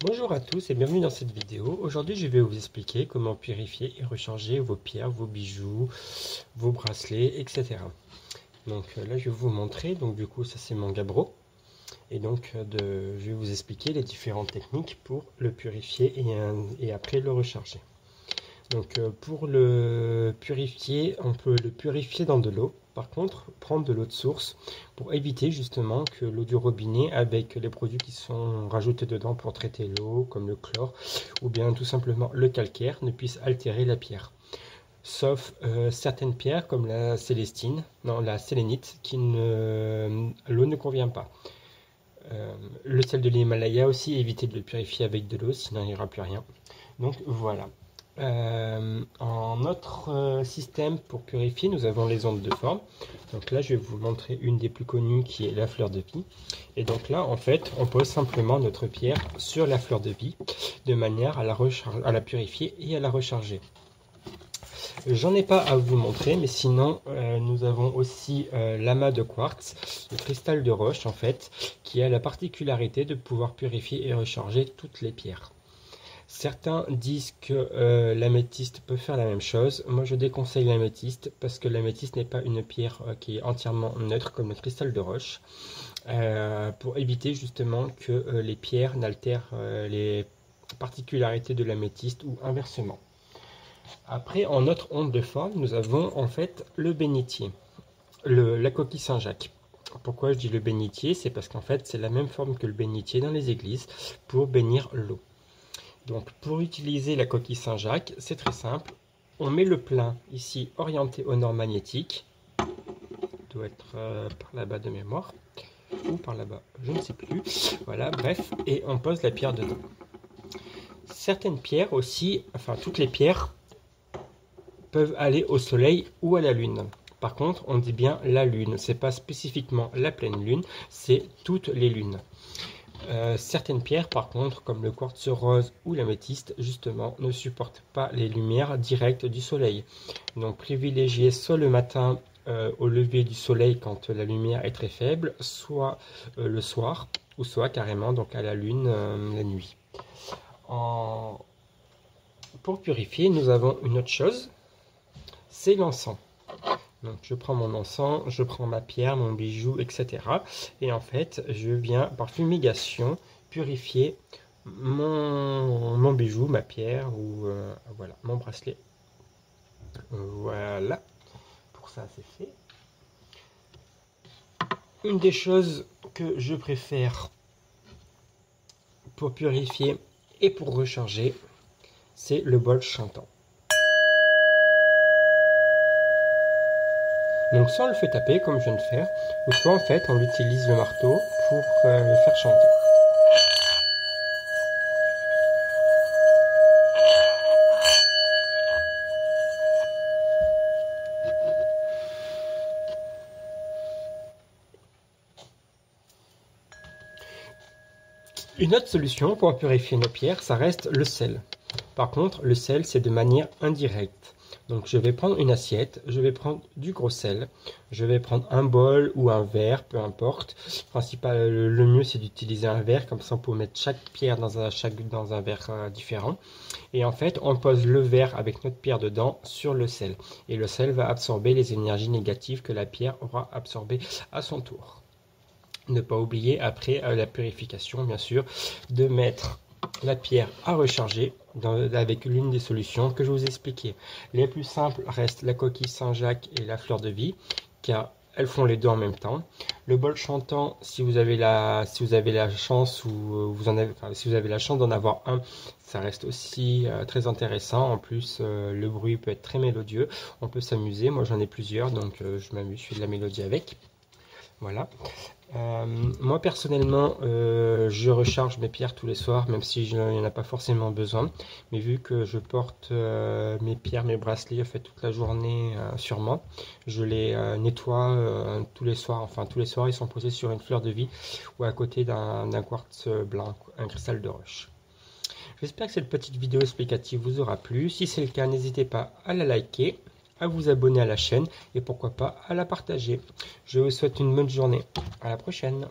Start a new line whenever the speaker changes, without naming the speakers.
Bonjour à tous et bienvenue dans cette vidéo. Aujourd'hui je vais vous expliquer comment purifier et recharger vos pierres, vos bijoux, vos bracelets, etc. Donc là je vais vous montrer, donc du coup ça c'est mon gabbro. Et donc je vais vous expliquer les différentes techniques pour le purifier et après le recharger. Donc pour le purifier, on peut le purifier dans de l'eau. Par contre, prendre de l'eau de source pour éviter justement que l'eau du robinet avec les produits qui sont rajoutés dedans pour traiter l'eau, comme le chlore ou bien tout simplement le calcaire, ne puisse altérer la pierre. Sauf certaines pierres comme la célestine, non la sélénite, l'eau ne convient pas. Le sel de l'Himalaya aussi, évitez de le purifier avec de l'eau, sinon il n'y aura plus rien. Donc voilà. En notre système pour purifier, nous avons les ondes de forme. Donc là, je vais vous montrer une des plus connues qui est la fleur de vie. Et donc là, en fait, on pose simplement notre pierre sur la fleur de vie de manière à la purifier et à la recharger. J'en ai pas à vous montrer, mais sinon, nous avons aussi l'amas de quartz, le cristal de roche en fait, qui a la particularité de pouvoir purifier et recharger toutes les pierres. Certains disent que l'améthyste peut faire la même chose. Moi, je déconseille l'améthyste parce que l'améthyste n'est pas une pierre qui est entièrement neutre comme le cristal de roche. Pour éviter justement que les pierres n'altèrent les particularités de l'améthyste ou inversement. Après, en notre onde de forme, nous avons en fait le bénitier, la coquille Saint-Jacques. Pourquoi je dis le bénitier? C'est parce qu'en fait, c'est la même forme que le bénitier dans les églises pour bénir l'eau. Donc pour utiliser la coquille Saint-Jacques, c'est très simple. On met le plein ici orienté au nord magnétique. Il doit être par là-bas de mémoire. Ou par là-bas, je ne sais plus. Voilà, bref. Et on pose la pierre dedans. Certaines pierres aussi, enfin toutes les pierres, peuvent aller au soleil ou à la lune. Par contre, on dit bien la lune. C'est pas spécifiquement la pleine lune, c'est toutes les lunes. Certaines pierres, par contre, comme le quartz rose ou l'améthyste, justement, ne supportent pas les lumières directes du soleil. Donc, privilégiez soit le matin au lever du soleil quand la lumière est très faible, soit le soir, ou soit carrément donc à la lune la nuit. Pour purifier, nous avons une autre chose, c'est l'encens. Donc je prends mon encens, je prends ma pierre, mon bijou, etc. Et en fait, je viens par fumigation purifier mon bijou, ma pierre ou voilà, mon bracelet. Voilà, pour ça c'est fait. Une des choses que je préfère pour purifier et pour recharger, c'est le bol chantant. Donc soit on le fait taper comme je viens de faire, ou soit en fait on utilise le marteau pour le faire chanter. Une autre solution pour purifier nos pierres, ça reste le sel. Par contre, le sel, c'est de manière indirecte. Donc je vais prendre une assiette, je vais prendre du gros sel, je vais prendre un bol ou un verre, peu importe. Le mieux c'est d'utiliser un verre, comme ça on peut mettre chaque pierre dans un verre différent. Et en fait, on pose le verre avec notre pierre dedans sur le sel. Et le sel va absorber les énergies négatives que la pierre aura absorbées à son tour. Ne pas oublier après la purification, bien sûr, de mettre la pierre à recharger avec l'une des solutions que je vous ai expliquées. Les plus simples restent la coquille Saint-Jacques et la fleur de vie, car elles font les deux en même temps. Le bol chantant, si vous avez la chance ou si vous avez la chance d'en avoir un, ça reste aussi très intéressant. En plus, le bruit peut être très mélodieux. On peut s'amuser. Moi, j'en ai plusieurs, donc je m'amuse, je fais de la mélodie avec. Voilà. Moi personnellement, je recharge mes pierres tous les soirs, même si il n'y en a pas forcément besoin. Mais vu que je porte mes pierres, mes bracelets, en fait toute la journée sur moi, je les nettoie tous les soirs. Enfin tous les soirs, ils sont posés sur une fleur de vie ou à côté d'un quartz blanc, un cristal de roche. J'espère que cette petite vidéo explicative vous aura plu. Si c'est le cas, n'hésitez pas à la liker, à vous abonner à la chaîne et pourquoi pas à la partager. Je vous souhaite une bonne journée. À la prochaine.